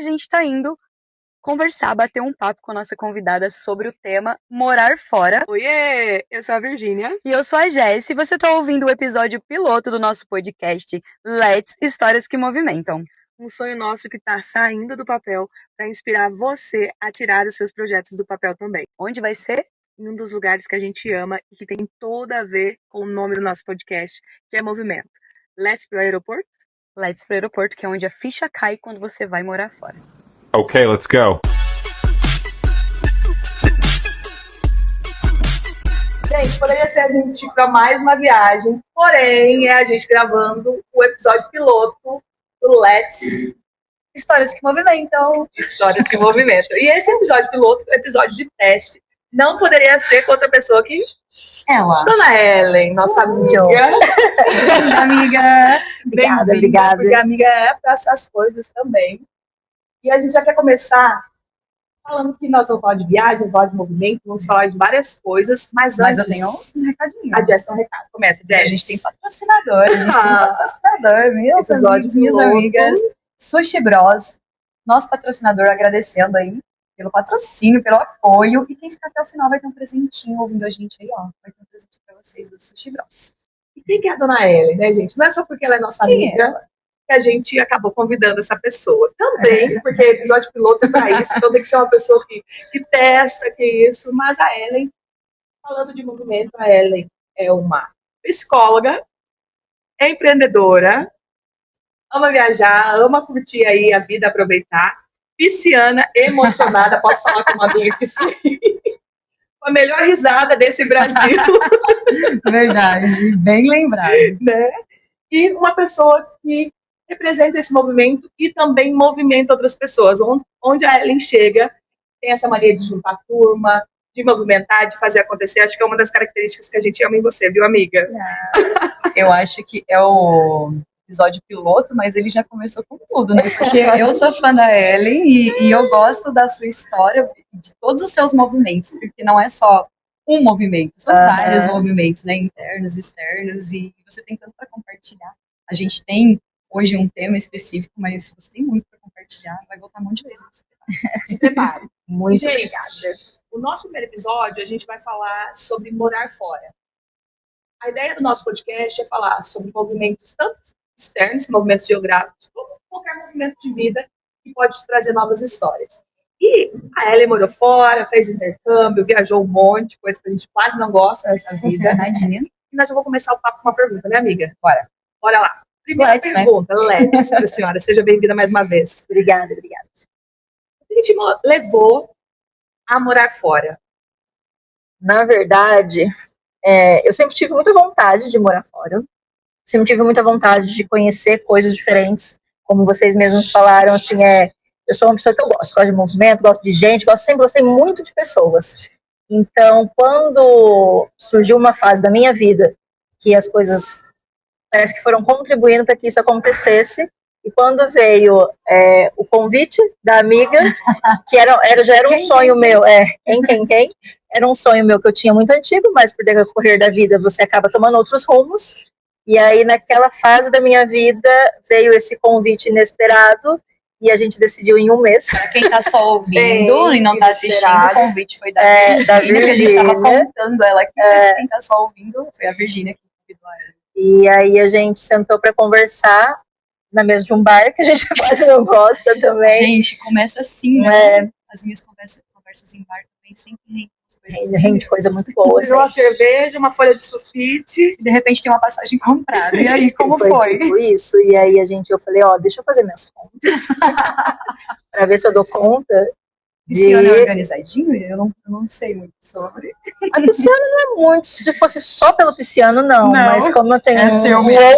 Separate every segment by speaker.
Speaker 1: a gente está indo conversar, bater um papo com a nossa convidada sobre o tema morar fora.
Speaker 2: Oiê, eu sou a Virgínia.
Speaker 1: E eu sou a Jess, e você está ouvindo o episódio piloto do nosso podcast Let's Histórias que Movimentam.
Speaker 2: Um sonho nosso que está saindo do papel para inspirar você a tirar os seus projetos do papel também.
Speaker 1: Onde vai ser?
Speaker 2: Em um dos lugares que a gente ama e que tem tudo a ver com o nome do nosso podcast, que é Movimento. Let's pro aeroporto?
Speaker 1: Let's pro aeroporto, que é onde a ficha cai quando você vai morar fora.
Speaker 3: Okay, let's go.
Speaker 2: Gente, poderia ser a gente ir para mais uma viagem, porém é a gente gravando o episódio piloto do Let's Histórias que Movimentam. Histórias que Movimentam. E esse episódio piloto, episódio de teste, não poderia ser com outra pessoa que
Speaker 1: ela.
Speaker 2: Dona Ellen, nossa amiga.
Speaker 1: Amiga. Obrigada.
Speaker 2: Porque a amiga é para essas coisas também. E a gente já quer começar falando que nós vamos falar de viagem, vamos falar de movimento, vamos falar de várias coisas, mas antes...
Speaker 1: eu tenho um recadinho.
Speaker 2: A Jess tem um recado. Começa, Jess.
Speaker 1: A gente tem patrocinador, minhas amigas. Sushi Bros, nosso patrocinador, agradecendo aí pelo patrocínio, pelo apoio. E quem ficar até o final vai ter um presentinho ouvindo a gente aí, ó. Vai ter um presente pra vocês do Sushi Bros.
Speaker 2: E quem que é a Dona Ellen, né, gente? Não é só porque ela é nossa amiga que a gente acabou convidando essa pessoa. Também, porque episódio piloto é pra isso, então tem que ser uma pessoa que testa, que isso. Mas a Ellen, falando de movimento, a Ellen é uma psicóloga, é empreendedora, ama viajar, ama curtir aí a vida, aproveitar, pisciana, emocionada, posso falar com uma amiga que sim, a melhor risada desse Brasil.
Speaker 1: Verdade, bem lembrado.
Speaker 2: Né? E uma pessoa que representa esse movimento e também movimenta outras pessoas. Onde a Ellen chega, tem essa mania de juntar turma, de movimentar, de fazer acontecer. Acho que é uma das características que a gente ama em você, viu, amiga?
Speaker 1: Eu acho que é o episódio piloto, mas ele já começou com tudo, né? Porque eu sou fã da Ellen e eu gosto da sua história, de todos os seus movimentos, porque não é só um movimento, são vários movimentos, né? Internos, externos, e você tem tanto para compartilhar. A gente tem hoje um tema específico, mas você tem muito para compartilhar, vai voltar um monte de vezes.
Speaker 2: Se prepare.
Speaker 1: Muito
Speaker 2: gente,
Speaker 1: obrigada.
Speaker 2: O nosso primeiro episódio, a gente vai falar sobre morar fora. A ideia do nosso podcast é falar sobre movimentos tanto externos, movimentos geográficos, como qualquer movimento de vida que pode te trazer novas histórias. E a Ellen morou fora, fez intercâmbio, viajou um monte, coisa que a gente quase não gosta dessa vida, nadinha. E nós já vamos começar o papo com uma pergunta, né, amiga? Bora lá. Primeira pergunta, Let's, para a senhora. Seja bem-vinda mais uma vez.
Speaker 1: Obrigada.
Speaker 2: O que te levou a morar fora?
Speaker 4: Na verdade, eu sempre tive muita vontade de morar fora. Sempre tive muita vontade de conhecer coisas diferentes. Como vocês mesmos falaram, assim, eu sou uma pessoa que eu gosto de movimento, gosto de gente, sempre gostei muito de pessoas. Então, quando surgiu uma fase da minha vida que as coisas parece que foram contribuindo para que isso acontecesse, e quando veio o convite da amiga, que já era um sonho meu, quem? Era um sonho meu que eu tinha muito antigo, mas por decorrer da vida você acaba tomando outros rumos, e aí naquela fase da minha vida veio esse convite inesperado, e a gente decidiu em um mês.
Speaker 1: Para quem está só ouvindo e não está assistindo, o convite foi da Virgínia, que a gente estava contando ela aqui, mas quem está só ouvindo foi a Virgínia que convidou ela.
Speaker 4: E aí a gente sentou para conversar na mesa de um bar, que a gente quase não gosta também.
Speaker 1: Gente, começa assim, né? As minhas conversas em bar também sempre
Speaker 4: rende coisa muito boa.
Speaker 2: Uma cerveja, uma folha de sulfite,
Speaker 1: e de repente tem uma passagem comprada. E aí, como foi?
Speaker 4: Tipo isso, e aí eu falei, deixa eu fazer minhas contas, para ver se eu dou conta.
Speaker 1: Pisciano é organizadinho? Eu não sei muito sobre.
Speaker 4: A pisciana não é muito, se fosse só pelo pisciano, não. Mas como eu tenho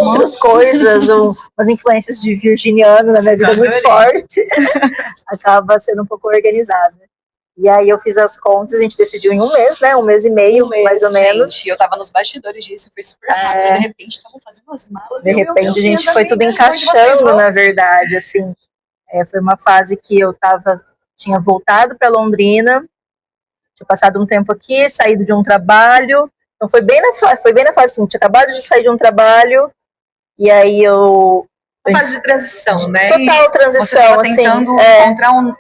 Speaker 4: outras coisas, umas influências de virginiano na minha vida muito forte, acaba sendo um pouco organizada. E aí eu fiz as contas, a gente decidiu em um mês, né? Um mês e meio, mais ou menos.
Speaker 1: Eu tava nos bastidores disso, foi super rápido. De repente, estavam fazendo umas malas.
Speaker 4: De repente, a gente foi tudo encaixando, na verdade, assim. Foi uma fase que eu tinha voltado para Londrina, tinha passado um tempo aqui, saído de um trabalho. Então foi bem na fase, assim, tinha acabado de sair de um trabalho, e aí eu
Speaker 2: Uma fase de transição, né?
Speaker 4: Total transição,
Speaker 1: Você tava
Speaker 4: assim.
Speaker 1: tentando encontrar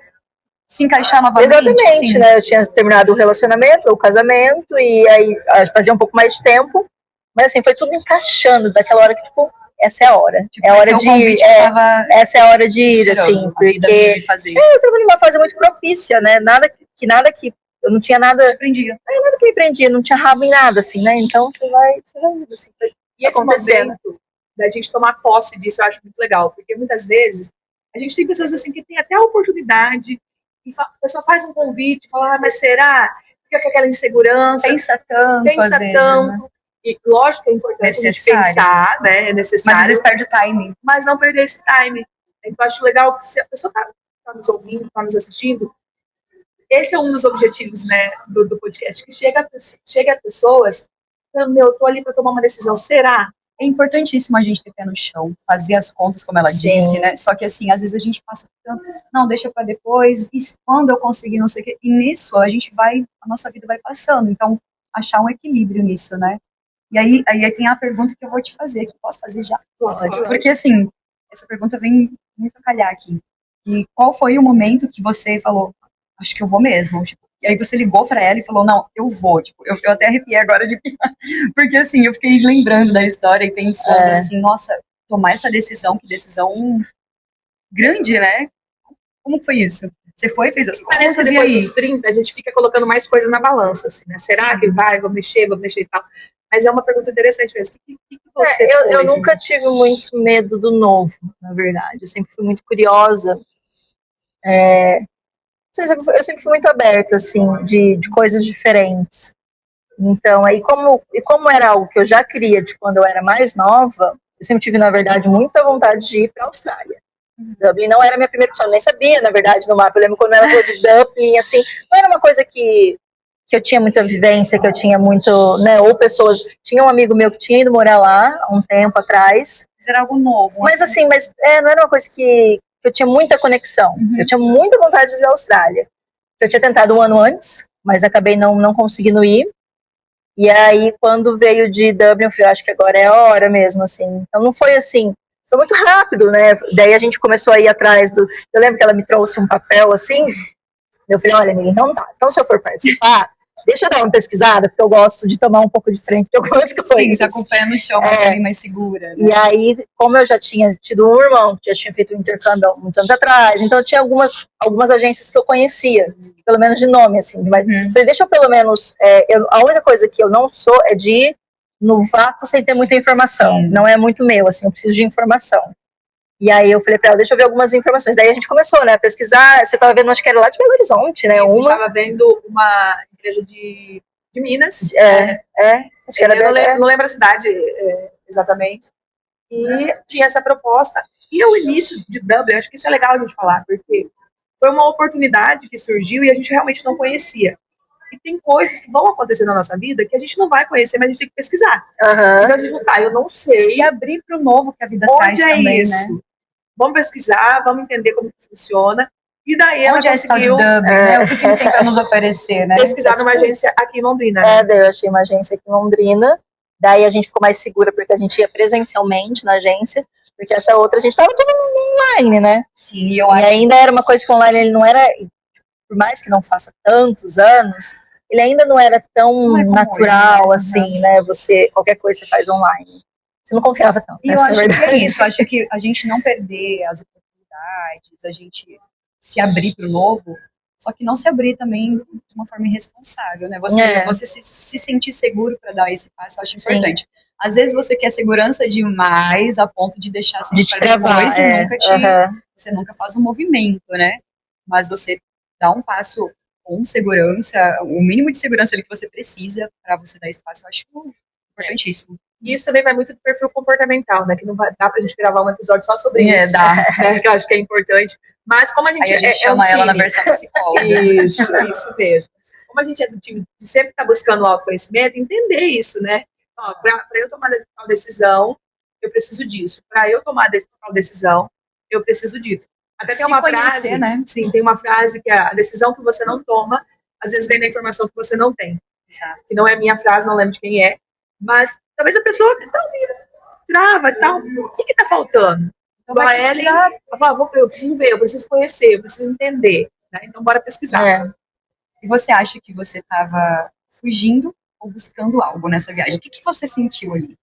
Speaker 1: se encaixar novamente.
Speaker 4: Exatamente,
Speaker 1: assim.
Speaker 4: né? Eu tinha terminado o relacionamento, o casamento, e aí fazia um pouco mais de tempo. Mas assim, foi tudo encaixando daquela hora que, tipo, essa é a hora.
Speaker 1: Tipo,
Speaker 4: é a hora
Speaker 1: esse
Speaker 4: de
Speaker 1: o
Speaker 4: ir.
Speaker 1: convite que tava
Speaker 4: Essa é a hora de ir,
Speaker 1: esperando
Speaker 4: assim,
Speaker 1: a vida
Speaker 4: porque
Speaker 1: me fazer.
Speaker 4: eu estava numa fase muito propícia, né? Nada que eu não tinha nada
Speaker 1: Te prendia.
Speaker 4: nada que me prendia, não tinha rabo em nada, assim, né? Então você vai indo, assim, foi
Speaker 2: E esse
Speaker 4: acontecendo.
Speaker 2: momento da gente tomar posse disso eu acho muito legal, porque muitas vezes a gente tem pessoas assim que tem até a oportunidade, e a pessoa faz um convite, fala, mas será? Fica com aquela insegurança,
Speaker 1: Pensa tanto,
Speaker 2: pensa
Speaker 1: às vezes,
Speaker 2: tanto.
Speaker 1: né?
Speaker 2: E lógico que é importante a gente
Speaker 1: Necessário.
Speaker 2: pensar, né? É
Speaker 1: Mas às
Speaker 2: necessário,
Speaker 1: vezes perde o timing.
Speaker 2: mas não perder esse time. Então, eu acho legal que se a pessoa está nos ouvindo, está nos assistindo, esse é um dos objetivos, né, do podcast, que chega a pessoas, eu tô ali para tomar uma decisão, será?
Speaker 1: É importantíssimo a gente ter pé no chão, fazer as contas, como ela
Speaker 4: Sim.
Speaker 1: disse, né? Só que assim, às vezes a gente passa tanto, não, deixa para depois, e quando eu conseguir, não sei o quê. E nisso a nossa vida vai passando. Então, achar um equilíbrio nisso, né? E aí tem a pergunta que eu vou te fazer, que eu posso fazer já.
Speaker 2: Pode.
Speaker 1: Porque assim, essa pergunta vem muito a calhar aqui. E qual foi o momento que você falou, acho que eu vou mesmo? Tipo, e aí você ligou para ela e falou, não, eu vou. Tipo, eu até arrepiei agora de porque assim, eu fiquei lembrando da história e pensando assim, nossa, tomar essa decisão, que decisão grande, né? Como foi isso? Você foi, fez as
Speaker 2: Parece que
Speaker 1: contas e
Speaker 2: depois
Speaker 1: aí?
Speaker 2: dos 30 a gente fica colocando mais coisas na balança, assim, né? Será que vai, vou mexer e tal? Mas é uma pergunta interessante mesmo. O que você foi,
Speaker 4: eu
Speaker 2: assim?
Speaker 4: nunca tive muito medo do novo, na verdade. Eu sempre fui muito curiosa. Eu sempre fui muito aberta, assim, de coisas diferentes. Então, aí como era algo que eu já queria de quando eu era mais nova, eu sempre tive, na verdade, muita vontade de ir para a Austrália. Dublin não era a minha primeira opção, eu nem sabia, na verdade, no mapa. Eu lembro quando ela falou de Dublin, assim, não era uma coisa que eu tinha muita vivência, que eu tinha muito, né, ou pessoas, tinha um amigo meu que tinha ido morar lá há um tempo atrás.
Speaker 1: Mas era algo novo.
Speaker 4: Mas assim, não era uma coisa que eu tinha muita conexão. Eu tinha muita vontade de ir à Austrália. Eu tinha tentado um ano antes, mas acabei não conseguindo ir. E aí, quando veio de Dublin, eu falei, acho que agora é a hora mesmo, assim. Então, não foi assim, foi muito rápido, né? Daí a gente começou a ir atrás do... Eu lembro que ela me trouxe um papel, assim, eu falei, olha, amiga, então tá. Então, se eu for participar, deixa eu dar uma pesquisada, porque eu gosto de tomar um pouco de frente de algumas coisas.
Speaker 1: Sim, tá com o pé no chão, mais segura. Né?
Speaker 4: E aí, como eu já tinha tido um irmão, que já tinha feito um intercâmbio há muitos anos atrás, então eu tinha algumas agências que eu conhecia, pelo menos de nome, assim. Mas falei, deixa eu pelo menos... a única coisa que eu não sou é de ir no vácuo sem ter muita informação. Sim. Não é muito meu, assim, eu preciso de informação. E aí eu falei pra ela, deixa eu ver algumas informações. Daí a gente começou, né, a pesquisar. Você tava vendo, acho que era lá de Belo Horizonte, né?
Speaker 2: Isso, a gente tava vendo uma empresa de Minas.
Speaker 4: Acho que era
Speaker 2: eu não lembro a cidade exatamente. E tinha essa proposta. E o início de Dublin, acho que isso é legal a gente falar, porque foi uma oportunidade que surgiu e a gente realmente não conhecia. E tem coisas que vão acontecer na nossa vida que a gente não vai conhecer, mas a gente tem que pesquisar. Então a gente não tá, eu não sei.
Speaker 1: Se abrir para o novo que a vida traz também,
Speaker 2: isso?
Speaker 1: Né?
Speaker 2: Vamos pesquisar, vamos entender como funciona. E daí
Speaker 1: onde
Speaker 2: ela
Speaker 1: conseguiu... Onde é Dublin, né? O que ele tem para nos oferecer, né?
Speaker 2: Pesquisar numa agência aqui em Londrina. Né?
Speaker 4: Daí eu achei uma agência aqui em Londrina. Daí a gente ficou mais segura porque a gente ia presencialmente na agência, porque essa outra a gente tava tudo online, né?
Speaker 1: Sim,
Speaker 4: e ainda era uma coisa que online ele não era, por mais que não faça tantos anos, ele ainda não era tão natural hoje, assim, né? Você, qualquer coisa você faz online. Você não confiava tanto.
Speaker 1: E eu acho que é isso, eu acho que a gente não perder as oportunidades, a gente se abrir para o novo, só que não se abrir também de uma forma irresponsável, né? Você se sentir seguro para dar esse passo, eu acho importante. Às vezes você quer segurança demais a ponto de deixar assim,
Speaker 4: de te travar
Speaker 1: e você nunca faz um movimento, né? Mas você dá um passo com segurança, o mínimo de segurança ali que você precisa para você dar espaço, eu acho importantíssimo.
Speaker 2: E isso também vai muito do perfil comportamental, né? Que não vai dar pra gente gravar um episódio só sobre isso.
Speaker 1: Dá.
Speaker 2: Né? Que eu acho que é importante. Mas como a gente,
Speaker 1: aí a gente chama ela na versão psicóloga.
Speaker 2: Isso mesmo. Como a gente é do time de sempre estar buscando o autoconhecimento, entender isso, né? Para eu tomar tal decisão, eu preciso disso. Para eu tomar tal decisão, eu preciso disso. Até tem uma frase, né? Sim, tem uma frase que é a decisão que você não toma, às vezes vem da informação que você não tem.
Speaker 1: Exato.
Speaker 2: Que não é minha frase, não lembro de quem é. Mas talvez a pessoa que tá ouvindo, trava e tal. O que tá faltando?
Speaker 1: Então
Speaker 2: Igual
Speaker 1: vai
Speaker 2: a Ellen,
Speaker 1: pesquisar.
Speaker 2: ela fala, eu preciso ver, eu preciso conhecer, eu preciso entender. Né? Então, bora pesquisar.
Speaker 1: E você acha que você estava fugindo ou buscando algo nessa viagem? O que que você sentiu ali?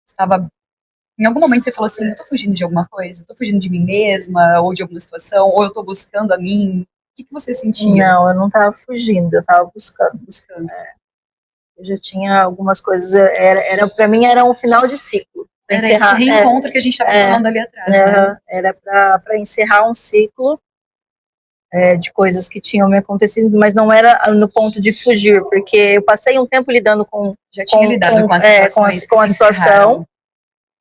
Speaker 1: Estava em algum momento você falou assim, eu tô fugindo de alguma coisa, eu tô fugindo de mim mesma, ou de alguma situação, ou eu tô buscando a mim. O que que você sentia?
Speaker 4: Não, eu não tava fugindo, eu tava buscando.
Speaker 1: Buscando.
Speaker 4: Eu já tinha algumas coisas, para mim era um final de ciclo. Pra
Speaker 1: Era
Speaker 4: encerrar,
Speaker 1: esse reencontro que a gente estava falando ali atrás, né?
Speaker 4: era para encerrar um ciclo de coisas que tinham me acontecido, mas não era no ponto de fugir, porque eu passei um tempo lidando com
Speaker 1: Já tinha lidado com as situações
Speaker 4: com a
Speaker 1: que se
Speaker 4: situação,
Speaker 1: encerraram.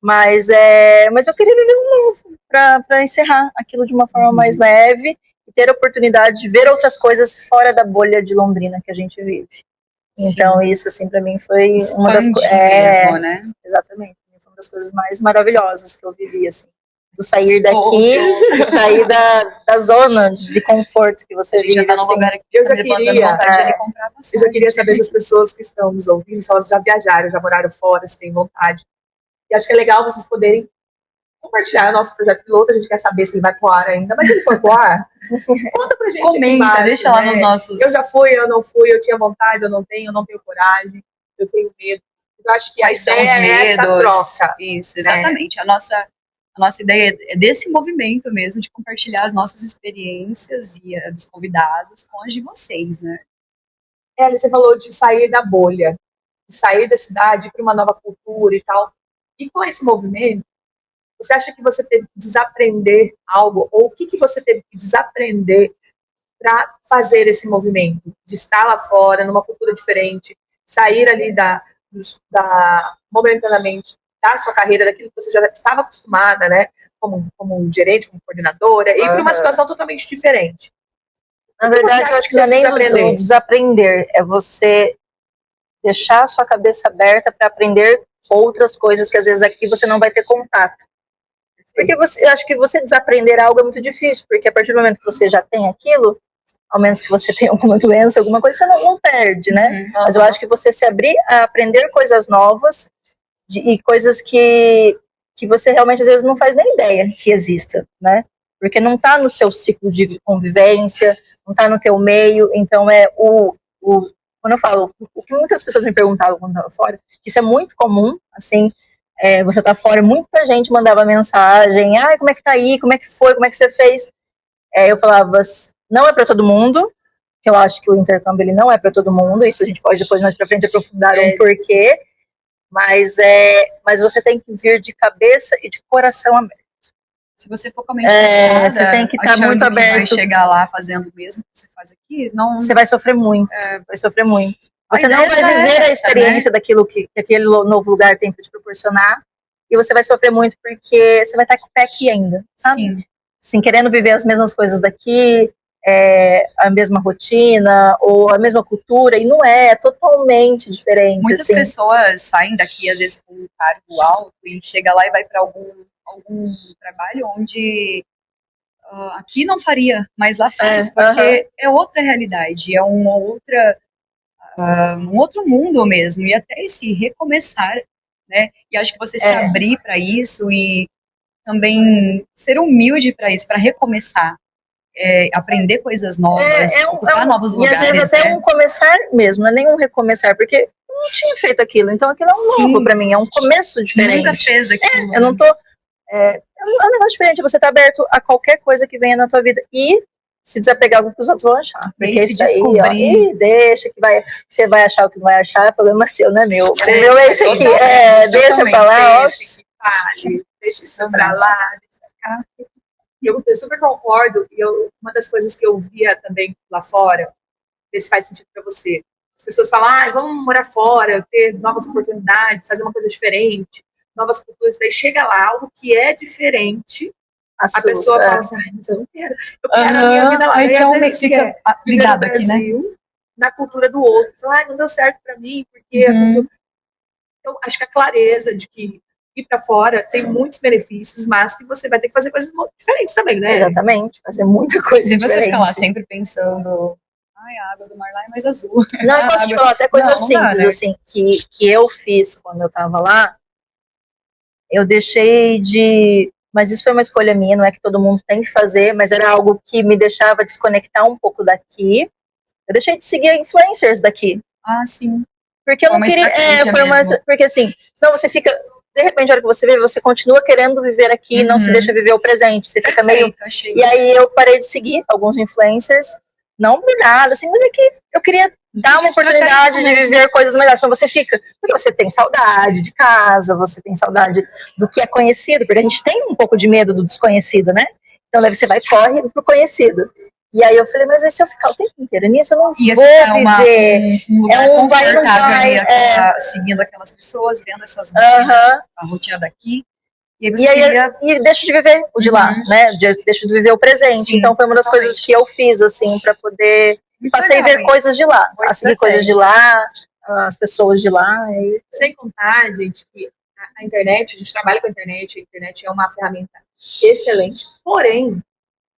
Speaker 4: mas eu queria viver um novo para encerrar aquilo de uma forma mais leve e ter a oportunidade de ver outras coisas fora da bolha de Londrina que a gente vive. Então, isso, assim, para mim foi uma das coisas.
Speaker 1: mesmo, né?
Speaker 4: Exatamente. Foi uma das coisas mais maravilhosas que eu vivi, assim. Do sair daqui, do sair da zona de conforto que você vive.
Speaker 1: Já tá no
Speaker 4: assim.
Speaker 1: lugar que
Speaker 2: Eu já
Speaker 1: dando vontade de ele comprar passagem.
Speaker 2: Eu já queria saber se as pessoas que estão nos ouvindo, se elas já viajaram, já moraram fora, se têm vontade. E acho que é legal vocês poderem compartilhar o nosso projeto piloto. A gente quer saber se ele vai pro ar ainda, mas se ele for pro ar, conta pra gente.
Speaker 1: Comenta,
Speaker 2: aqui embaixo,
Speaker 1: deixa lá nos nossos.
Speaker 2: Eu já fui, eu não fui, eu tinha vontade, eu não tenho coragem, eu tenho medo. Eu acho que a ideia é essa troca.
Speaker 1: Isso, exatamente. Né? A nossa ideia é desse movimento mesmo, de compartilhar as nossas experiências e a dos convidados com as de vocês, né?
Speaker 2: Você falou de sair da bolha, de sair da cidade para uma nova cultura e tal. E com esse movimento, você acha que você teve que desaprender algo? Ou o que você teve que desaprender para fazer esse movimento? De estar lá fora, numa cultura diferente, sair ali momentaneamente da sua carreira, daquilo que você já estava acostumada, né? Como gerente, como coordenadora, e para uma situação totalmente diferente.
Speaker 4: Na verdade, eu acho que não é nem o desaprender, é você deixar a sua cabeça aberta para aprender outras coisas que às vezes aqui você não vai ter contato. Porque eu acho que você desaprender algo é muito difícil, porque a partir do momento que você já tem aquilo, ao menos que você tenha alguma doença, alguma coisa, você não perde, né? Mas eu acho que você se abrir a aprender coisas novas e coisas que você realmente às vezes não faz nem ideia que exista, né? Porque não está no seu ciclo de convivência, não está no teu meio, então quando eu falo, o que muitas pessoas me perguntavam quando eu estava fora, que isso é muito comum, assim, você tá fora, muita gente mandava mensagem, como é que tá aí, como é que foi, como é que você fez? Eu falava, não é para todo mundo, que eu acho que o intercâmbio ele não é para todo mundo, isso a gente pode depois mais para frente aprofundar um porquê, mas você tem que vir de cabeça e de coração aberto.
Speaker 1: Se você for comentar,
Speaker 4: você tem que estar muito aberto.
Speaker 1: Vai chegar lá fazendo o mesmo que você faz aqui, não.
Speaker 4: Você vai sofrer muito, vai sofrer muito. Você não vai viver a experiência, né? Daquilo que aquele novo lugar tem para te proporcionar, e você vai sofrer muito porque você vai estar com o pé aqui ainda, sabe?
Speaker 1: Sim.
Speaker 4: Assim, querendo viver as mesmas coisas daqui, a mesma rotina, ou a mesma cultura, e não é totalmente diferente.
Speaker 1: Muitas pessoas saem daqui, às vezes, com um cargo alto, e chega lá e vai para algum trabalho onde aqui não faria, mas lá faz, porque é outra realidade, é uma outra, um outro mundo mesmo, e até esse recomeçar, né? E acho que você se abrir para isso e também ser humilde para isso, para recomeçar, aprender coisas novas, ocupar novos lugares.
Speaker 4: E às vezes até um começar mesmo, não é nem um recomeçar, porque eu não tinha feito aquilo, então aquilo é um novo para mim, é um começo diferente.
Speaker 1: Nunca fez aquilo.
Speaker 4: Eu não tô... É um negócio diferente, você tá aberto a qualquer coisa que venha na tua vida e se desapegar do que os outros vão achar. Porque isso aí, deixa que você vai achar o que vai achar, é problema seu, não é meu. O meu é esse aqui, deixa pra lá,
Speaker 2: deixa isso pra lá, deixa pra cá. E eu super concordo, e uma das coisas que eu via também lá fora, ver se faz sentido pra você. As pessoas falam, vamos morar fora, ter novas oportunidades, fazer uma coisa diferente, novas culturas, daí chega lá, algo que é diferente, a pessoa fala assim, mas eu não quero, eu quero a minha vida lá. Aí às vezes fica ligado aqui, Brasil, né? Na cultura do outro, fala, não deu certo pra mim, porque a cultura... Então, acho que a clareza de que ir pra fora tem muitos benefícios, mas que você vai ter que fazer coisas diferentes também, né?
Speaker 4: Exatamente, fazer muita coisa diferente.
Speaker 1: Se você ficar lá sempre pensando, a água do mar lá é mais azul.
Speaker 4: Não, eu posso te falar até coisas simples, né? Assim, que eu fiz quando eu tava lá. Eu deixei de... mas isso foi uma escolha minha, não é que todo mundo tem que fazer, mas era algo que me deixava desconectar um pouco daqui. Eu deixei de seguir influencers daqui.
Speaker 1: Ah, sim.
Speaker 4: Porque eu não queria. Porque assim, senão você fica. De repente, a hora que você vê, você continua querendo viver aqui e não se deixa viver o presente. Você fica meio. E aí eu parei de seguir alguns influencers, não por nada, assim, mas é que eu queria dar uma oportunidade de viver coisas melhores. Então você fica. Porque você tem saudade de casa, você tem saudade do que é conhecido, porque a gente tem um pouco de medo do desconhecido, né? Então daí você vai corre pro conhecido. E aí eu falei, mas e se eu ficar o tempo inteiro nisso, eu não vou viver.
Speaker 1: Um lugar confortável seguindo aquelas pessoas, vendo essas rotinas, a rotina daqui. E
Speaker 4: aí deixo de viver o de lá, né? Deixo de viver o presente. Sim, então foi uma das coisas que eu fiz, assim, para poder... Passei a ver coisas de lá, a seguir coisas de lá, as pessoas de lá.
Speaker 2: Sem contar, gente, que a internet, a gente trabalha com a internet é uma ferramenta excelente. Porém,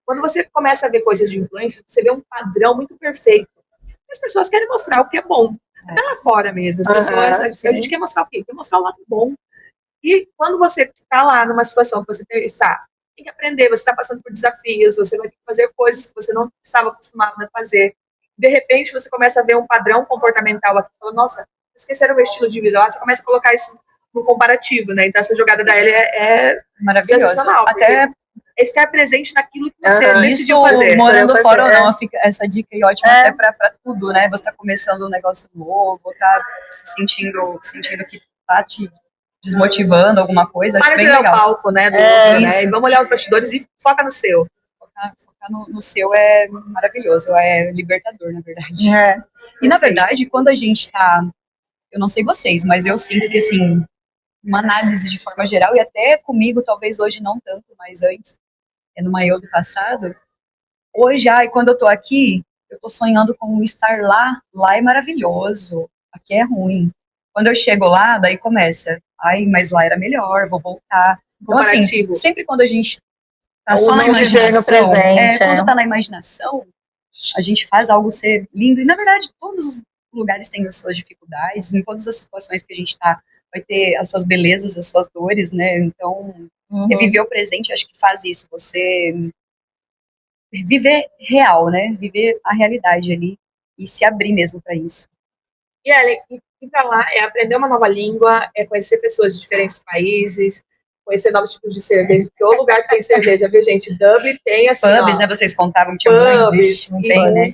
Speaker 2: quando você começa a ver coisas de influência, você vê um padrão muito perfeito. As pessoas querem mostrar o que é bom. Até lá fora mesmo. As pessoas, a gente quer mostrar o quê? Quer mostrar o lado bom. E quando você está lá numa situação que você tem que aprender, você está passando por desafios, você vai ter que fazer coisas que você não estava acostumado a fazer. De repente, você começa a ver um padrão comportamental aqui. Fala, nossa, esqueceram o meu estilo de vida. Você começa a colocar isso no comparativo, né? Então, essa jogada da Ellie é sensacional.
Speaker 1: Até
Speaker 2: estar presente naquilo que você decidiu fazer.
Speaker 1: Morando fora ou não, fica essa dica aí ótima até pra tudo, né? Você tá começando um negócio novo, tá se sentindo que tá te desmotivando alguma coisa.
Speaker 2: Para de olhar o palco, né? Do outro, né? E vamos olhar os bastidores e foca no seu.
Speaker 1: Focar no seu é maravilhoso, é libertador, na verdade. E, na verdade, quando a gente tá... Eu não sei vocês, mas eu sinto que, assim, uma análise de forma geral, e até comigo, talvez hoje não tanto, mas antes, numa eu do passado, hoje, quando eu tô aqui, eu tô sonhando com estar lá é maravilhoso, aqui é ruim. Quando eu chego lá, daí começa, mas lá era melhor, vou voltar. Então, assim, sempre quando a gente tá só na imaginação, no presente, quando tá na imaginação, a gente faz algo ser lindo, e na verdade, todos os lugares têm as suas dificuldades, em todas as situações que a gente tá, vai ter as suas belezas, as suas dores, né? Então, viver o presente, acho que faz isso, você viver real, né? Viver a realidade ali e se abrir mesmo para isso.
Speaker 2: E ir para lá é aprender uma nova língua, é conhecer pessoas de diferentes países, conhecer novos tipos de cerveja, porque o lugar que tem cerveja, viu, gente? Dublin tem assim,
Speaker 1: pubs, né? Vocês contavam que tinha
Speaker 2: pubs, não tem, né?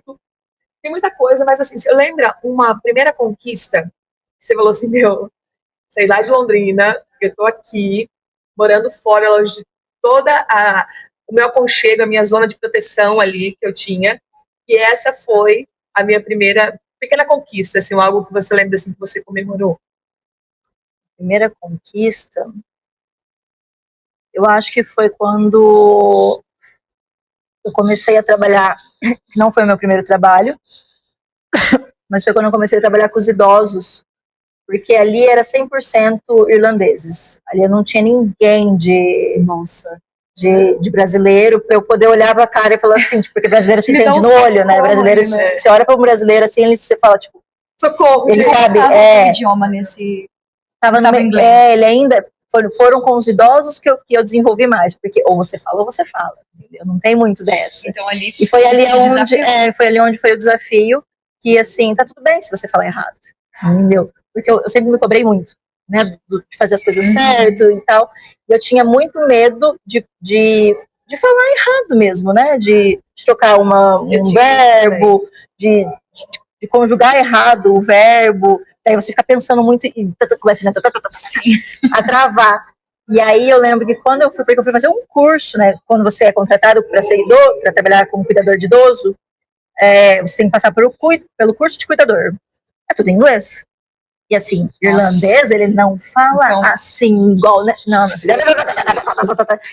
Speaker 2: Tem muita coisa, mas assim, você lembra uma primeira conquista que você falou assim, sei lá de Londrina, eu tô aqui, morando fora, longe de toda o meu aconchego, a minha zona de proteção ali que eu tinha, e essa foi a minha primeira pequena conquista, assim, algo que você lembra, assim, que você comemorou.
Speaker 4: Primeira conquista, eu acho que foi quando eu comecei a trabalhar, não foi o meu primeiro trabalho, mas foi quando eu comecei a trabalhar com os idosos, porque ali era 100% irlandeses. Ali eu não tinha ninguém de brasileiro, para eu poder olhar pra cara e falar assim, porque brasileiro se entende no olho, né? Brasileiro, você olha para um brasileiro assim, você fala, tipo,
Speaker 2: socorro,
Speaker 4: ele sabe,
Speaker 1: idioma nesse...
Speaker 4: Tava no inglês. Ele ainda... Foram com os idosos que eu desenvolvi mais, porque ou você fala ou você fala, entendeu? Não tem muito dessa.
Speaker 1: Então, ali
Speaker 4: e foi ali onde foi o desafio, que assim, tá tudo bem se você falar errado, entendeu? Porque eu sempre me cobrei muito, né, de fazer as coisas certo e tal, e eu tinha muito medo de falar errado mesmo, né, de trocar um verbo, de conjugar errado o verbo. Aí você fica pensando muito e começa a travar. E aí eu lembro que quando eu fui fazer um curso, né? Quando você é contratado para trabalhar como cuidador de idoso, você tem que passar pelo curso de cuidador. É tudo em inglês. E assim, irlandês, ele não fala então, assim, igual, né? Não.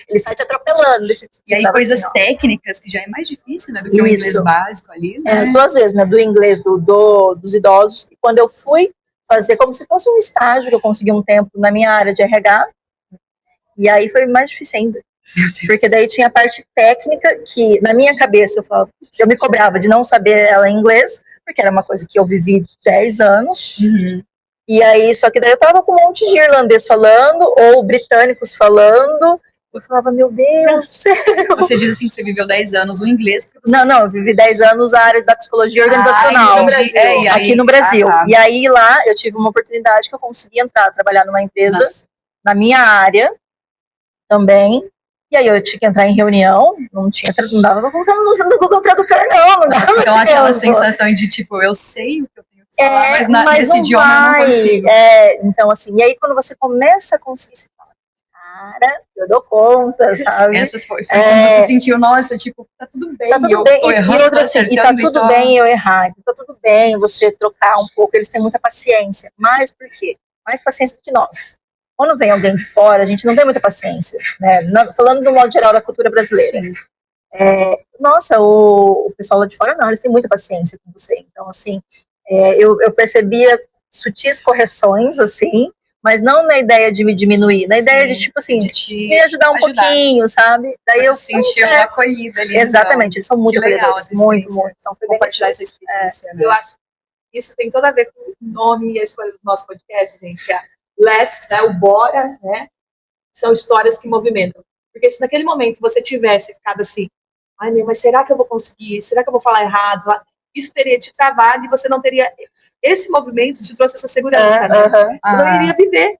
Speaker 4: Ele sai te atropelando.
Speaker 1: E aí coisas assim, técnicas, que já é mais difícil, né? Do que o inglês básico ali, né?
Speaker 4: As duas vezes, né? Do inglês dos idosos. E quando eu fui fazer como se fosse um estágio, que eu consegui um tempo na minha área de RH, e aí foi mais difícil ainda. Porque daí tinha a parte técnica que, na minha cabeça, eu me cobrava de não saber ela em inglês, porque era uma coisa que eu vivi 10 anos. E aí, só que daí eu tava com um monte de irlandês falando, ou britânicos falando, Eu falava, meu Deus do céu.
Speaker 1: Você diz assim que você viveu 10 anos o inglês. Porque você
Speaker 4: Não, eu vivi 10 anos na área da psicologia organizacional.
Speaker 1: no Brasil.
Speaker 2: E
Speaker 4: Aqui no Brasil.
Speaker 1: Tá.
Speaker 4: E aí lá eu tive uma oportunidade que eu consegui entrar, trabalhar numa empresa na minha área também. E aí eu tinha que entrar em reunião, não dava pra colocar no Google Tradutor, não dava.
Speaker 1: Então aquela sensação de tipo, eu sei o que eu tenho que falar, mas nesse
Speaker 4: não
Speaker 1: idioma
Speaker 4: vai.
Speaker 1: eu não consigo.
Speaker 4: Então assim, e aí quando você começa a conseguir se falar, cara, eu dou conta, sabe?
Speaker 1: Essas foi quando você sentiu, nossa, tipo, tá tudo bem,
Speaker 4: tá tudo
Speaker 1: eu
Speaker 4: bem.
Speaker 1: tô errando,
Speaker 4: E outra assim, e tá tudo bem eu errar, tá tudo bem você trocar um pouco, eles têm muita paciência. Mas por quê? Mais paciência do que nós. Quando vem alguém de fora, a gente não tem muita paciência, né? Falando do modo geral da cultura brasileira. Nossa, o pessoal lá de fora não, eles têm muita paciência com você. Então, assim, eu percebia sutis correções, assim, mas não na ideia de me diminuir, na ideia de, tipo assim, de me ajudar um pouquinho, sabe? Daí
Speaker 1: você
Speaker 4: eu
Speaker 1: sentiu uma acolhida ali.
Speaker 4: Exatamente, eles são muito acolhedores, muito. São
Speaker 1: compartilhar essa experiência.
Speaker 2: Eu acho que isso tem tudo a ver com o nome e a escolha do nosso podcast, gente, que é Let's, né, o Bora, né, são histórias que movimentam. Porque se naquele momento você tivesse ficado assim, ai meu, mas será que eu vou conseguir? Será que eu vou falar errado? Isso teria te travado e você não teria... Esse movimento te trouxe essa segurança, né? Você não iria viver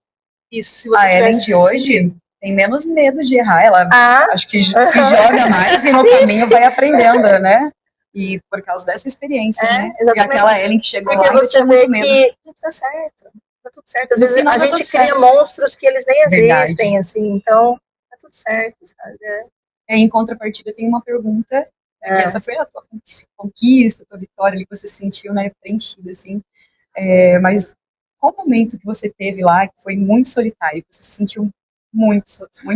Speaker 2: isso se você
Speaker 1: tivesse... A Ellen de hoje tem menos medo de errar. Ela acho que se joga mais e no caminho vai aprendendo, né? E por causa dessa experiência, né?
Speaker 4: Exatamente.
Speaker 1: E aquela Ellen que chegou
Speaker 4: porque
Speaker 1: lá
Speaker 4: você
Speaker 1: tinha
Speaker 4: vê
Speaker 1: muito medo.
Speaker 4: Que tá certo. Tá tudo certo. Às vezes a gente cria monstros que eles nem existem, assim, então tá tudo certo, sabe?
Speaker 1: Em contrapartida, tem uma pergunta, que essa foi a tua conquista, a tua vitória, ali que você se sentiu, né, preenchida, assim, mas qual momento que você teve lá que foi muito solitário, que você se sentiu muito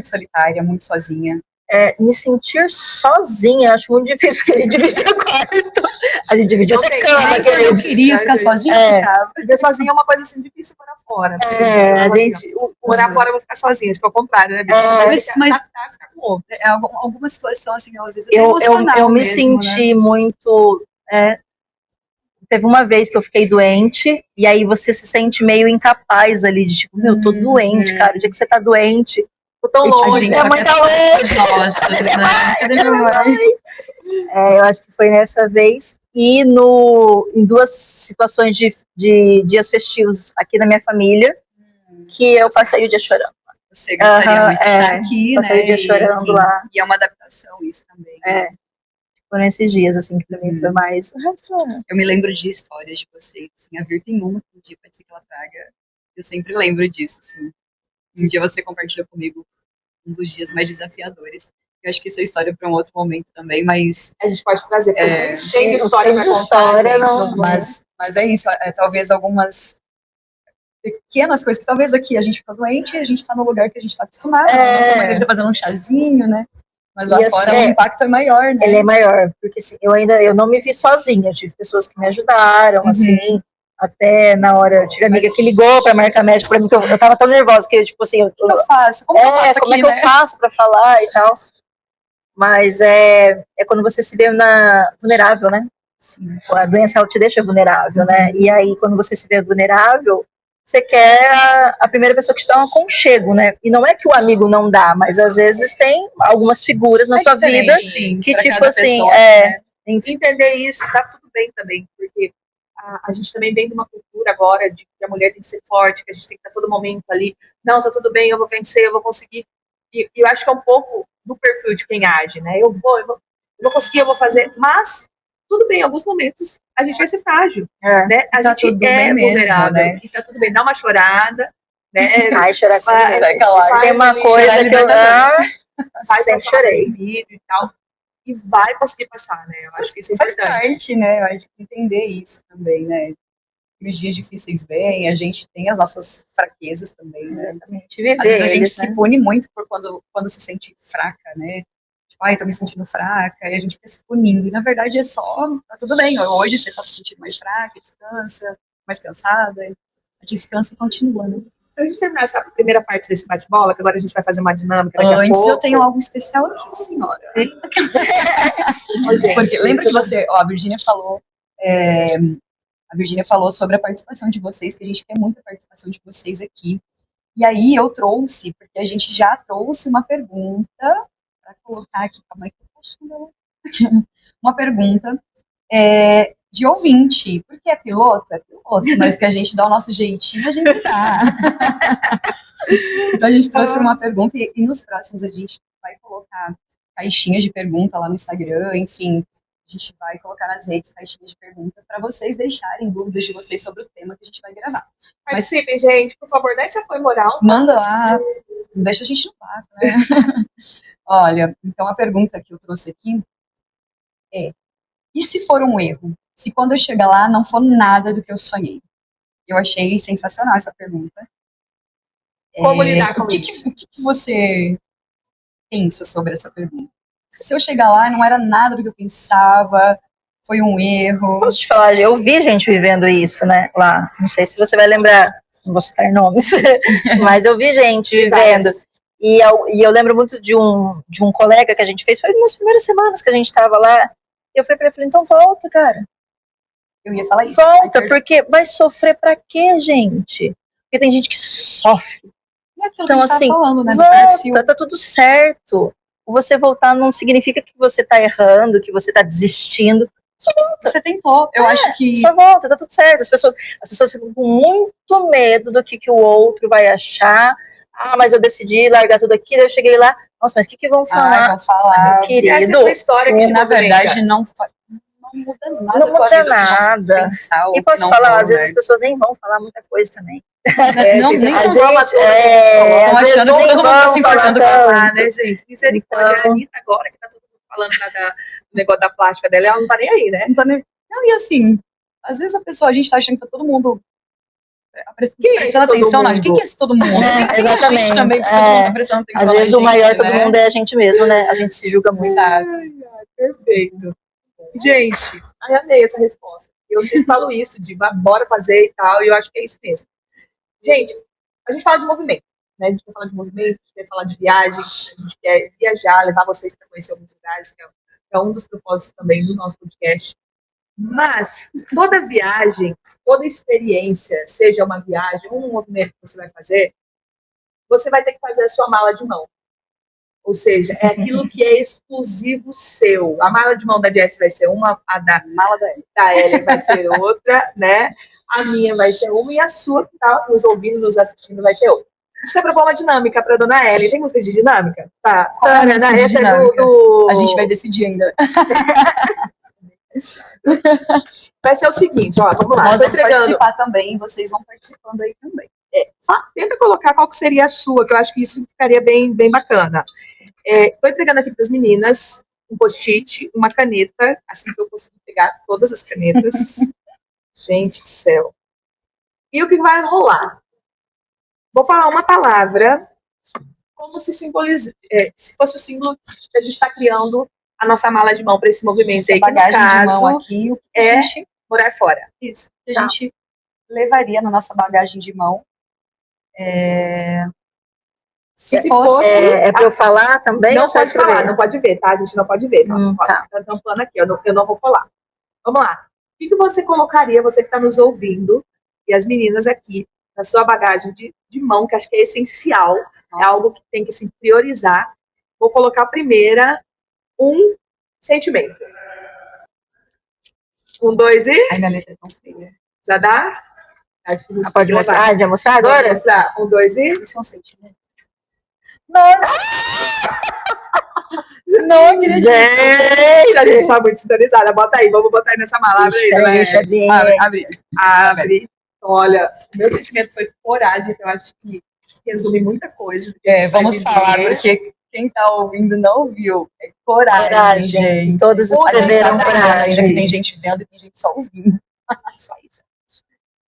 Speaker 1: solitária, muito sozinha?
Speaker 4: Me sentir sozinha, acho muito difícil, porque a gente dividiu o quarto. A gente dividiu a cama.
Speaker 1: Eu queria ficar sozinha,
Speaker 2: Ficar sozinha é uma coisa assim difícil para fora.
Speaker 4: A gente...
Speaker 2: Morar fora eu vou ficar sozinha, tipo, ao contrário, né?
Speaker 1: Mas
Speaker 2: ficar com outros.
Speaker 1: Alguma situação, assim, às vezes
Speaker 4: eu me
Speaker 1: mesmo,
Speaker 4: senti muito... Teve uma vez que eu fiquei doente, e aí você se sente meio incapaz ali, de tipo, meu, tô doente, cara, o dia que você tá doente, tô tão longe, minha mãe tá longe.
Speaker 1: Nossa,
Speaker 4: eu acho que foi nessa vez. E em duas situações de dias festivos aqui na minha famía, que eu passei o dia chorando.
Speaker 1: Você gostaria muito de estar aqui,
Speaker 4: passei o dia chorando lá.
Speaker 1: E é uma adaptação isso também.
Speaker 4: Foram esses dias, assim, que pra mim foi mais...
Speaker 1: Eu me lembro de histórias de vocês, assim, a Vir tem uma que um dia pode ser que ela traga. Eu sempre lembro disso, assim. Um dia você compartilhou comigo um dos dias mais desafiadores. Eu acho que isso é história para um outro momento também, mas...
Speaker 2: A gente pode trazer, tem de história para contar,
Speaker 1: mas é isso, talvez algumas pequenas coisas, que talvez aqui a gente fica doente e a gente tá no lugar que a gente tá acostumado, nossa mãe tá fazendo um chazinho, né? Mas lá fora o impacto é maior, né?
Speaker 4: Ele é maior, porque assim, eu não me vi sozinha, eu tive pessoas que me ajudaram, assim, até na hora, eu tive amiga que ligou pra marcar médico pra mim, que eu tava tão nervosa, que tipo assim,
Speaker 1: como eu faço? Como eu faço
Speaker 4: como é que eu faço pra falar e tal? Mas é quando você se vê vulnerável, né? Sim. A doença, ela te deixa vulnerável, né? E aí, quando você se vê vulnerável, você quer a primeira pessoa que te dá um aconchego, né? E não é que o amigo não dá, mas às vezes tem algumas figuras na sua vida que, tipo assim,
Speaker 2: entender isso, tá tudo bem também, porque a gente também vem de uma cultura agora de que a mulher tem que ser forte, que a gente tem que estar todo momento ali, não, tá tudo bem, eu vou vencer, eu vou conseguir. E eu acho que é um pouco do perfil de quem age, né? Eu vou conseguir, eu vou fazer, mas tudo bem, em alguns momentos a gente vai ser frágil, né? A gente vulnerável, né? E tá tudo bem, dá uma chorada, né?
Speaker 4: Ai, chorar com tem uma coisa que eu sempre chorei.
Speaker 2: E tal, e vai conseguir passar, né? Eu acho que isso é importante.
Speaker 1: Faz parte, né? Eu acho que entender isso também, né? Os dias difíceis vêm, a gente tem as nossas fraquezas também, né?
Speaker 4: Exatamente.
Speaker 1: Às vezes a gente se pune muito por quando se sente fraca, né? Tipo, ai, tô me sentindo fraca, e a gente fica se punindo. E na verdade é só, tá tudo bem, hoje você tá se sentindo mais fraca, descansa, mais cansada, a descansa e continua, né?
Speaker 2: Pra gente terminar essa primeira parte desse bate-bola, que agora a gente vai fazer uma dinâmica daqui a
Speaker 1: Antes
Speaker 2: pouco.
Speaker 1: Eu tenho algo especial aqui, senhora. Porque lembra que a Virgínia falou... A Virgínia falou sobre a participação de vocês, que a gente quer muita participação de vocês aqui. E aí eu trouxe, porque a gente já trouxe uma pergunta, para colocar aqui, calma aí que eu tô achando ela. Uma pergunta de ouvinte, porque é piloto, mas que a gente dá o nosso jeitinho, a gente dá. Então a gente trouxe uma pergunta e nos próximos a gente vai colocar caixinhas de pergunta lá no Instagram, enfim, a gente vai colocar nas redes caixinhas de pergunta para vocês deixarem dúvidas de vocês sobre o tema que a gente vai gravar.
Speaker 2: Participem, gente, por favor, dá esse apoio moral.
Speaker 1: Manda lá, não deixa a gente no vácuo, né? Olha, então a pergunta que eu trouxe aqui é: e se for um erro? Se quando eu chegar lá não for nada do que eu sonhei? Eu achei sensacional essa pergunta.
Speaker 2: Como lidar com isso?
Speaker 1: O que você pensa sobre essa pergunta? Se eu chegar lá não era nada do que eu pensava, foi um erro.
Speaker 4: Posso te falar, eu vi gente vivendo isso, né, lá. Não sei se você vai lembrar, não vou citar nomes, mas eu vi gente vivendo. E eu lembro muito de um colega que a gente fez, foi nas primeiras semanas que a gente estava lá. E eu falei pra ele, então volta, cara.
Speaker 1: Eu ia falar isso.
Speaker 4: Volta, porque vai sofrer pra quê, gente? Porque tem gente que sofre.
Speaker 1: Então, assim, falando, né,
Speaker 4: volta, tá tudo certo. Você voltar não significa que você tá errando, que você tá desistindo. Só volta.
Speaker 1: Você tentou. Eu acho que...
Speaker 4: Só volta, tá tudo certo. As pessoas ficam com muito medo do que o outro vai achar. Ah, mas eu decidi largar tudo aqui, daí eu cheguei lá. Nossa, mas o que vão falar?
Speaker 1: Vão falar.
Speaker 4: Querido.
Speaker 2: Essa é uma história que,
Speaker 1: na verdade, não muda nada.
Speaker 4: Não muda nada. E posso falar, às vezes as pessoas nem vão falar muita coisa também.
Speaker 1: Não,
Speaker 2: gente,
Speaker 1: nem
Speaker 2: a
Speaker 1: vão
Speaker 2: gente
Speaker 4: às vezes nem vão
Speaker 2: se importando com falar, né, gente? Misericórdia. A Anitta agora, que tá todo mundo falando do negócio da plástica dela, ela não tá nem aí, né?
Speaker 1: Não, e assim, às vezes a gente tá achando que tá todo mundo
Speaker 2: prestando atenção
Speaker 1: na gente. Quem que é esse todo mundo?
Speaker 4: Exatamente.
Speaker 1: A gente também, todo mundo tá prestando atenção.
Speaker 4: Às vezes o maior todo
Speaker 1: né?
Speaker 4: mundo é a gente mesmo, né? A gente se julga muito.
Speaker 2: Perfeito. Gente, aí amei essa resposta. Eu sempre falo isso, de bora fazer e tal, e eu acho que é isso mesmo. Gente, a gente fala de movimento, né? A gente quer falar de movimento, a gente quer falar de viagens, a gente quer viajar, levar vocês para conhecer alguns lugares, que é um dos propósitos também do nosso podcast. Mas toda viagem, toda experiência, seja uma viagem ou um movimento que você vai fazer, você vai ter que fazer a sua mala de mão. Ou seja, é aquilo que é exclusivo seu. A mala de mão da Jess vai ser uma, a da mala da Ellen vai ser outra, né? A minha vai ser uma e a sua, que está nos ouvindo, nos assistindo, vai ser outra. A gente quer propor uma dinâmica para a dona Ellen. Tem música de dinâmica? Tá.
Speaker 1: Essa é do... A gente vai decidir ainda.
Speaker 2: Vai ser o seguinte, ó, vamos lá.
Speaker 1: Nós vamos participar também, vocês vão participando aí também.
Speaker 2: Tenta colocar qual que seria a sua, que eu acho que isso ficaria bem, bem bacana. Estou entregando aqui para as meninas um post-it, uma caneta, assim que eu consigo pegar todas as canetas. Gente do céu. E o que vai rolar? Vou falar uma palavra como se simbolize, se fosse o símbolo que a gente está criando a nossa mala de mão para esse movimento aí, que no caso
Speaker 1: de mão aqui,
Speaker 2: é morar fora.
Speaker 1: Isso. Que a gente levaria na nossa bagagem de mão.
Speaker 2: Se fosse,
Speaker 4: para eu falar também?
Speaker 2: Não pode falar, não pode ver, tá? A gente não pode ver. Não pode. Tá tampando aqui, eu não vou colar. Vamos lá. O que você colocaria, você que está nos ouvindo, e as meninas aqui, na sua bagagem de mão, que acho que é essencial, é algo que tem que se priorizar. Vou colocar a primeira, um sentimento. 1, 2 e...
Speaker 1: Ai, minha letra é tão feia.
Speaker 2: Já dá? Acho que a gente
Speaker 4: pode mostrar? Já mostrar agora?
Speaker 2: Pode mostrar. 1, 2 e...
Speaker 1: Isso é um sentimento.
Speaker 2: Nossa!
Speaker 1: Não acredito.
Speaker 2: Gente, a gente tá muito sintonizada. Bota aí, vamos botar aí nessa mala. Abre. Olha, meu sentimento foi coragem, que eu acho que resume muita coisa.
Speaker 1: Vamos falar, porque quem tá ouvindo não viu. É coragem, gente.
Speaker 4: Todos escreveram coragem.
Speaker 1: Ainda que tem gente vendo e tem gente só ouvindo.
Speaker 2: Só isso.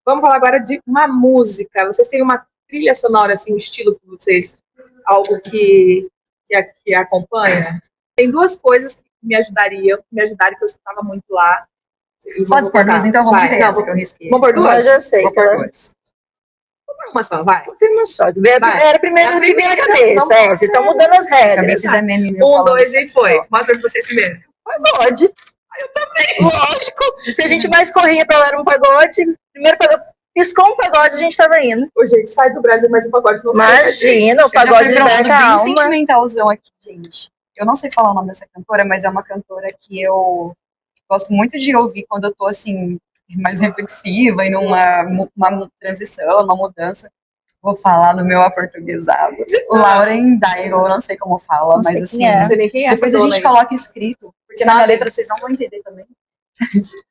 Speaker 2: Vamos falar agora de uma música. Vocês têm uma trilha sonora, assim, um estilo que vocês... Algo que acompanha? Tem duas coisas que me ajudaram, que eu escutava muito lá.
Speaker 1: Pode pôr duas, então vamos ter essa que eu risquei.
Speaker 2: Vamos pôr duas?
Speaker 4: Eu já sei.
Speaker 1: Vou pôr duas.
Speaker 2: Vamos pôr uma só, vai.
Speaker 4: Vou pôr uma só. Era a primeira que veio na cabeça. Vocês estão mudando as
Speaker 1: Se alguém
Speaker 4: regras.
Speaker 1: fizer meme,
Speaker 2: 1, 2 e foi. Mostra pra vocês primeiro.
Speaker 4: Pagode.
Speaker 2: Eu também.
Speaker 4: Lógico. Se a gente mais corria pra lá era um pagode, primeiro pagode. Piscou um pagode, a gente tava indo.
Speaker 2: O gente sai do Brasil, mas o pagode não sai.
Speaker 4: Imagina, o pagode liberta a
Speaker 1: bem
Speaker 4: alma.
Speaker 1: sentimentalzão aqui, gente. Eu não sei falar o nome dessa cantora, mas é uma cantora que eu gosto muito de ouvir quando eu tô, assim, mais reflexiva e uma transição, uma mudança. Vou falar no meu aportuguesado. Lauren Daigle, eu não sei como fala, mas assim,
Speaker 2: Não sei nem quem é
Speaker 1: depois
Speaker 2: essa
Speaker 1: a gente
Speaker 2: dona aí.
Speaker 1: coloca escrito, porque na minha letra vocês não vão entender também.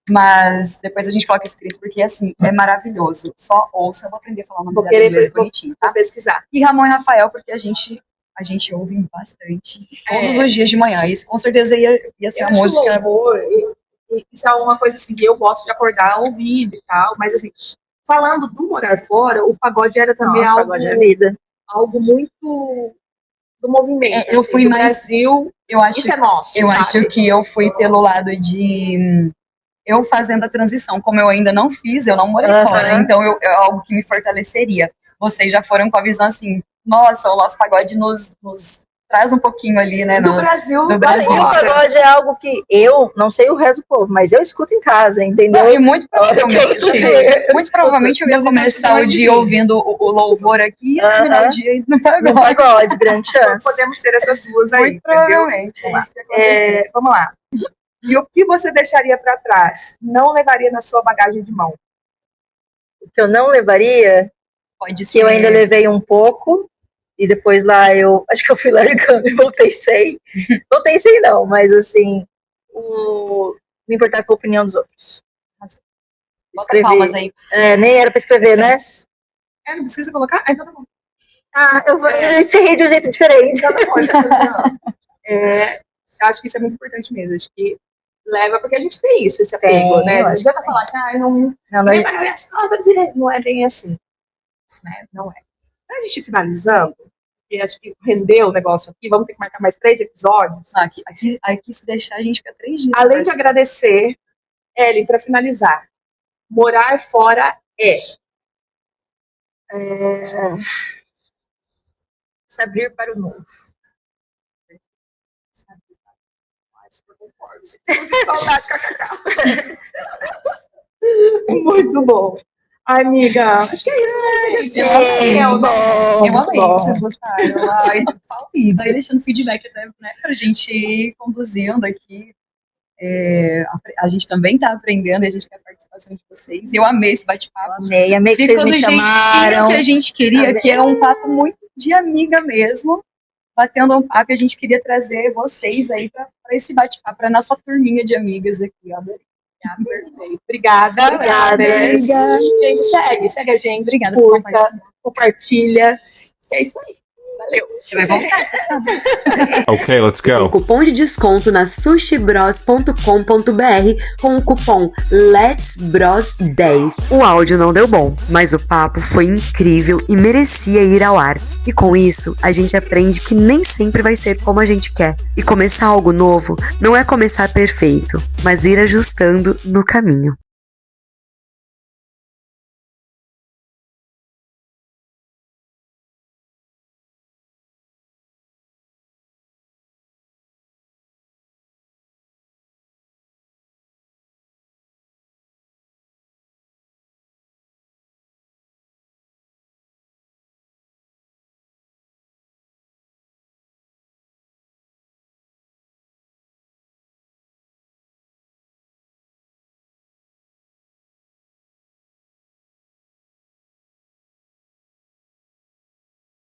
Speaker 1: Mas depois a gente coloca escrito, porque assim, é maravilhoso. Só ouça, eu vou aprender a falar o nome
Speaker 2: Vou
Speaker 1: dela em
Speaker 2: querer
Speaker 1: inglês bonitinho, tá?
Speaker 2: Vou pesquisar.
Speaker 1: E Ramon e Rafael, porque a gente ouve bastante todos os dias de manhã. Isso com certeza ia ser
Speaker 2: Eu
Speaker 1: a
Speaker 2: acho que o
Speaker 1: música.
Speaker 2: louvor, isso é uma coisa assim que eu gosto de acordar ouvindo e tal, mas assim, falando do morar fora, o pagode era também
Speaker 4: Nossa,
Speaker 2: algo,
Speaker 4: pagode é vida.
Speaker 2: algo muito do movimento.
Speaker 1: Eu
Speaker 2: assim,
Speaker 1: fui
Speaker 2: do
Speaker 1: mais.
Speaker 2: Brasil,
Speaker 1: Eu acho,
Speaker 2: isso é nosso.
Speaker 1: eu
Speaker 2: sabe?
Speaker 1: acho que eu fui pelo lado de eu fazendo a transição. Como eu ainda não fiz, eu não morei fora. Então é algo que me fortaleceria. Vocês já foram com a visão assim, nossa, o nosso pagode nos traz um pouquinho ali, né?
Speaker 2: do Brasil,
Speaker 1: do Brasil.
Speaker 4: O pagode é algo que eu, não sei o resto do povo, mas eu escuto em casa, entendeu?
Speaker 1: Não, e muito provavelmente eu ia começar o dia ouvindo o louvor aqui e ia terminar o dia no
Speaker 4: No
Speaker 1: pagode.
Speaker 4: pagode, grande chance.
Speaker 2: podemos ser essas duas aí,
Speaker 1: Muito
Speaker 2: entendeu?
Speaker 1: provavelmente.
Speaker 2: Vamos lá. E o que você deixaria para trás? Não levaria na sua bagagem de mão?
Speaker 4: O que eu não levaria,
Speaker 1: Pode
Speaker 4: que
Speaker 1: ser.
Speaker 4: eu ainda levei um pouco, e depois lá eu, acho que eu fui largando e voltei sem. Voltei sem não, mas assim, me importar com a opinião dos outros.
Speaker 1: Bota palmas aí.
Speaker 4: Nem era pra escrever, né?
Speaker 2: Não precisa colocar? Então tá bom.
Speaker 4: Eu encerrei de um jeito diferente.
Speaker 2: Então tá bom. Eu acho que isso é muito importante mesmo. Acho que leva, porque a gente tem isso, esse apego, né? A gente já tá falando que não é as contas direito. Não é bem assim. Né? Não é. Pra gente finalizando, e acho que rendeu o negócio aqui, vamos ter que marcar mais 3 episódios.
Speaker 1: Aqui se deixar, a gente fica 3 dias.
Speaker 2: Além de agradecer, Ellen, para finalizar, morar fora
Speaker 4: Se abrir para o novo.
Speaker 2: Saudade, muito bom. Ai, amiga, acho que é isso, né, gente?
Speaker 1: Eu amei que vocês gostaram. Fala aí, vai deixando feedback até, né, pra gente ir conduzindo aqui. A gente também tá aprendendo e a gente quer a participação de vocês. Eu amei esse bate-papo.
Speaker 4: Amei que vocês me chamaram.
Speaker 1: Que a gente queria, que é um papo muito de amiga mesmo. Batendo um papo, e a gente queria trazer vocês aí para esse bate-papo, para nossa turminha de amigas aqui.
Speaker 2: Perfeito. Obrigada.
Speaker 4: Amiga.
Speaker 2: Gente, segue a gente.
Speaker 1: Obrigada,
Speaker 2: compartilha. É isso aí. Valeu.
Speaker 1: Você vai voltar, você sabe.
Speaker 3: Ok, let's
Speaker 5: Tem
Speaker 3: go.
Speaker 5: cupom de desconto na sushibros.com.br com o cupom LetsBros10. O áudio não deu bom, mas o papo foi incrível e merecia ir ao ar. E com isso, a gente aprende que nem sempre vai ser como a gente quer. E começar algo novo não é começar perfeito, mas ir ajustando no caminho.